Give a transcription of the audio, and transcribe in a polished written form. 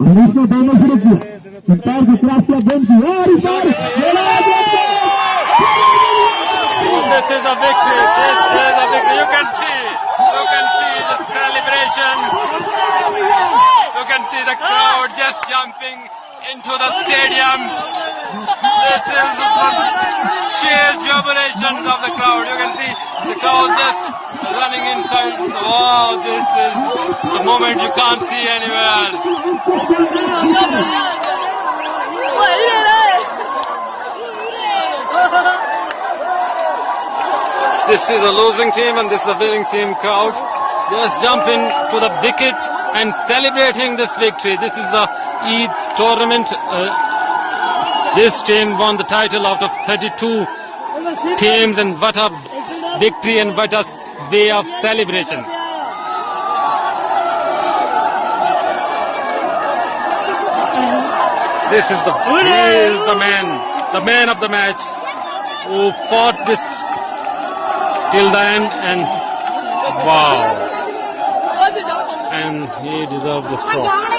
Alisson download aqui. Tentar de trás que é bem de This is a victory. This is a victory. You can see the celebration. You can see the crowd just jumping into the stadium. This is the sheer jubilations of the crowd. You can see the crowd just running inside. Wow, this is the moment you can't see anywhere else. This is a losing team and this is a winning team crowd. Just jumping to the wicket and celebrating this victory. This is the Eid tournament. This team won the title out of 32 teams, and what a victory and what a way of celebration. He is the man of the match, who fought this till the end, and wow, and he deserved this trophy.